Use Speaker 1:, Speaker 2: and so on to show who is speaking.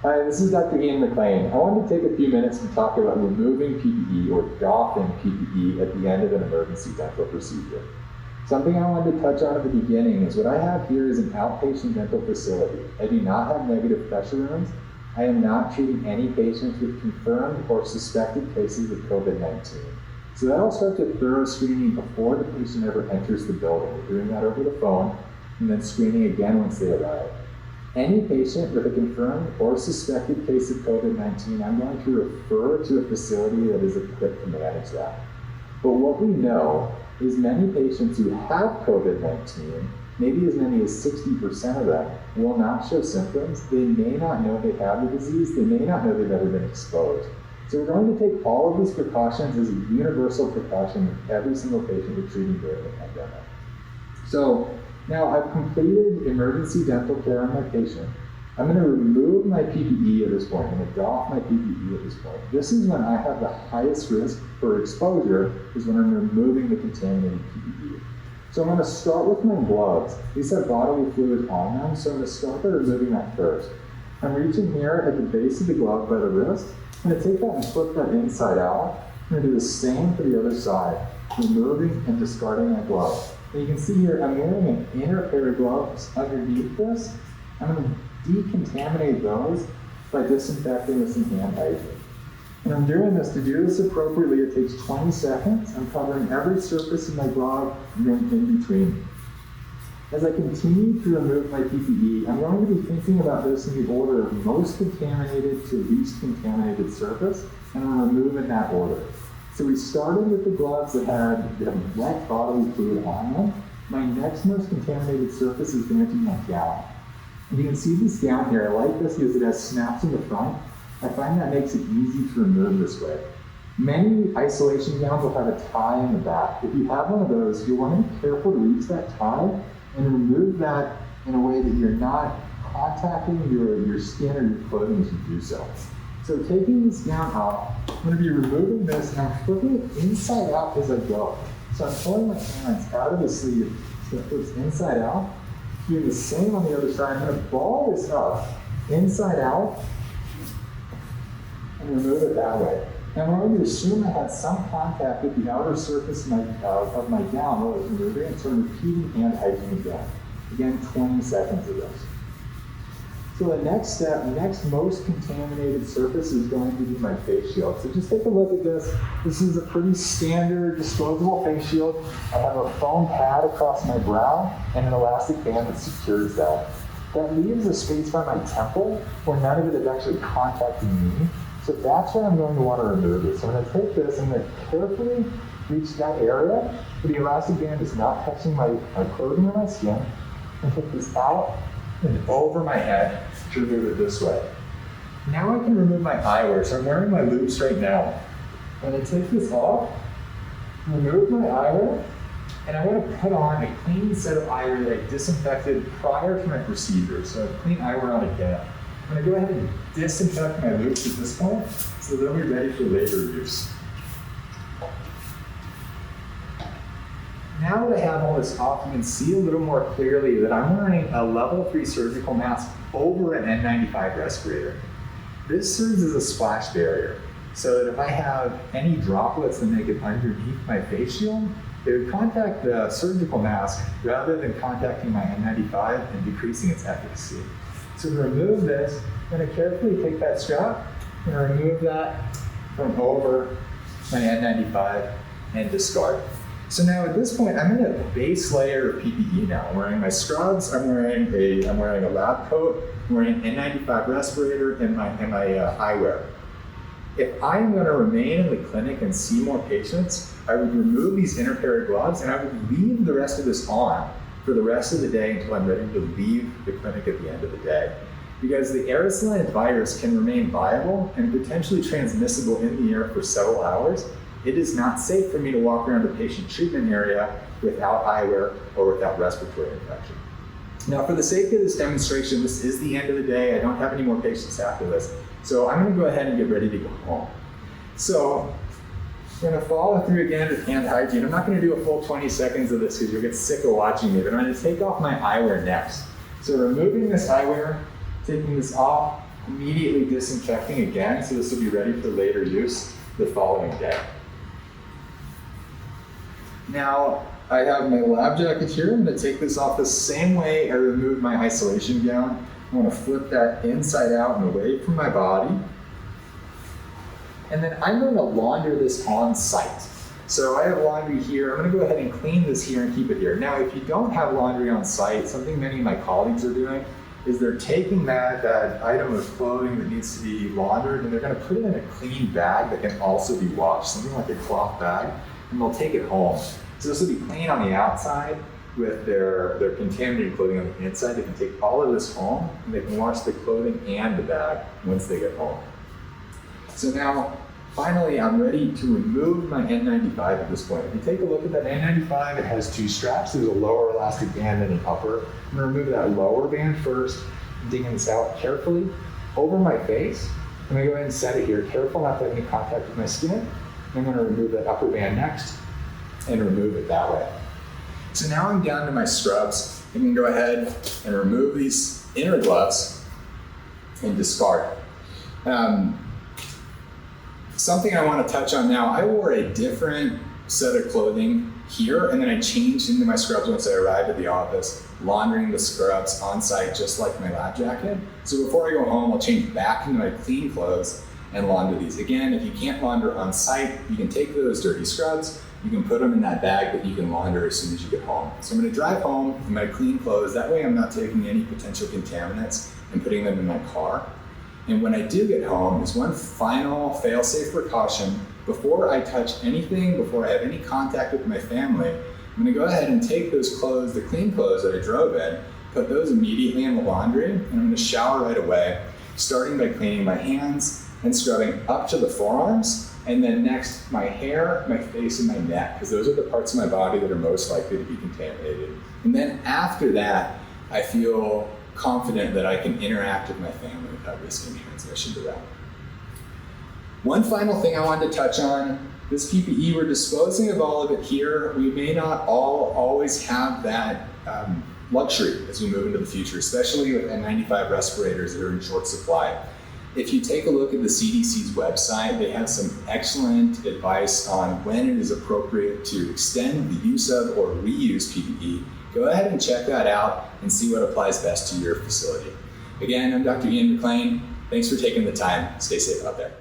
Speaker 1: Hi, this is Dr. Ian McLean. I wanted to take a few minutes to talk about removing PPE or doffing PPE at the end of an emergency dental procedure. Something I wanted to touch on at the beginning is what I have here is an outpatient dental facility. I do not have negative pressure rooms. I am not treating any patients with confirmed or suspected cases of COVID-19. So that'll start to thorough screening before the patient ever enters the building. We're doing that over the phone and then screening again once they arrive. Any patient with a confirmed or suspected case of COVID-19, I'm going to refer to a facility that is equipped to manage that. But what we know is many patients who have COVID-19, maybe as many as 60% of them, will not show symptoms. They may not know they have the disease. They may not know they've ever been exposed. So we're going to take all of these precautions as a universal precaution with every single patient we're treating during the pandemic. So now I've completed emergency dental care on my patient. I'm going to remove my PPE at this point. I'm going to doff my PPE at this point. This is when I have the highest risk for exposure, is when I'm removing the contaminated PPE. So I'm going to start with my gloves. These have bodily fluid on them, so I'm going to start by removing that first. I'm reaching here at the base of the glove by the wrist. I'm going to take that and flip that inside out. I'm going to do the same for the other side, removing and discarding my glove. And you can see here, I'm wearing an inner pair of gloves underneath this. I'm going to decontaminate those by disinfecting with some hand hygiene. And I'm doing this. To do this appropriately, it takes 20 seconds. I'm covering every surface of my glove and then in between. As I continue to remove my PPE, I'm going to be thinking about this in the order of most contaminated to least contaminated surface, and I'm remove in that order. So we started with the gloves that had wet bodily fluid on them. My next most contaminated surface is going to be my gown. And you can see this gown here. I like this because it has snaps in the front. I find that makes it easy to remove this way. Many isolation gowns will have a tie in the back. If you have one of those, you'll want to be careful to reach that tie and remove that in a way that you're not contacting your skin or your clothing as you do so. So taking this gown off, I'm going to be removing this and I'm flipping it inside out as I go. So I'm pulling my hands out of the sleeve so it flips inside out. Doing the same on the other side. I'm going to ball this up inside out and remove it that way. Now I'm going to assume I had some contact with the outer surface of my gown while I was removing it, so I'm repeating hand hygiene again. Again, 20 seconds of this. So the next step, the next most contaminated surface is going to be my face shield. So just take a look at this. This is a pretty standard disposable face shield. I have a foam pad across my brow and an elastic band that secures that. That leaves a space by my temple where none of it is actually contacting me. So that's where I'm going to want to remove it. So I'm going to take this and I'm going to carefully reach that area where the elastic band is not touching my clothing or my skin, and take this out and over my head to remove it this way. Now I can remove my eyewear. So I'm wearing my loops right now. I'm going to take this off, remove my eyewear, and I'm going to put on a clean set of eyewear that I disinfected prior to my procedure. So I have clean eyewear on again. I'm going to go ahead and disinfect my loops at this point so they'll be ready for later use. Now that I have all this off, you can see a little more clearly that I'm wearing a level 3 surgical mask over an N95 respirator. This serves as a splash barrier, so that if I have any droplets that make it underneath my face shield, they would contact the surgical mask rather than contacting my N95 and decreasing its efficacy. So to remove this, I'm going to carefully take that strap and remove that from over my N95 and discard. So now at this point, I'm in a base layer of PPE now. I'm wearing my scrubs, I'm wearing a lab coat, I'm wearing an N95 respirator, and my eyewear. If I'm going to remain in the clinic and see more patients, I would remove these inner pair of gloves and I would leave the rest of this on for the rest of the day until I'm ready to leave the clinic at the end of the day. Because the aerosolized virus can remain viable and potentially transmissible in the air for several hours, it is not safe for me to walk around the patient treatment area without eyewear or without respiratory infection. Now, for the sake of this demonstration, this is the end of the day. I don't have any more patients after this. So I'm going to go ahead and get ready to go home. So I'm going to follow through again with hand hygiene. I'm not going to do a full 20 seconds of this because you'll get sick of watching me, but I'm going to take off my eyewear next. So removing this eyewear, taking this off, Immediately disinfecting again, so this will be ready for later use the following day. Now, I have my lab jacket here. I'm going to take this off the same way I removed my isolation gown. I want to flip that inside out and away from my body. And then I'm going to launder this on site. So I have laundry here. I'm going to go ahead and clean this here and keep it here. Now, if you don't have laundry on site, something many of my colleagues are doing is they're taking that item of clothing that needs to be laundered and they're going to put it in a clean bag that can also be washed, something like a cloth bag, and they'll take it home. So this will be clean on the outside with their contaminated clothing on the inside. They can take all of this home and they can wash the clothing and the bag once they get home. So now, finally, I'm ready to remove my N95 at this point. If you take a look at that N95, it has two straps. There's a lower elastic band and an upper. I'm gonna remove that lower band first, digging this out carefully over my face. I'm gonna go ahead and set it here, careful not to have any contact with my skin. I'm gonna remove that upper band next and remove it that way. So now I'm down to my scrubs. I can go ahead and remove these inner gloves and discard. Something I want to touch on now, I wore a different set of clothing here, and then I changed into my scrubs once I arrived at the office, laundering the scrubs on site just like my lab jacket. So before I go home, I'll change back into my clean clothes and launder these. Again, if you can't launder on site, you can take those dirty scrubs, you can put them in that bag that you can launder as soon as you get home. So I'm going to drive home in my clean clothes. That way I'm not taking any potential contaminants and putting them in my car. And when I do get home, is one final fail-safe precaution. Before I touch anything, before I have any contact with my family, I'm gonna go ahead and take those clothes, the clean clothes that I drove in, put those immediately in the laundry, and I'm gonna shower right away, starting by cleaning my hands and scrubbing up to the forearms, and then next my hair, my face, and my neck, because those are the parts of my body that are most likely to be contaminated. And then after that, I feel confident that I can interact with my family without risking transmission to them. One final thing I wanted to touch on, this PPE, we're disposing of all of it here. We may not always have that luxury as we move into the future, especially with N95 respirators that are in short supply. If you take a look at the CDC's website, they have some excellent advice on when it is appropriate to extend the use of or reuse PPE. Go ahead and check that out and see what applies best to your facility. Again, I'm Dr. Ian McLean. Thanks for taking the time. Stay safe out there.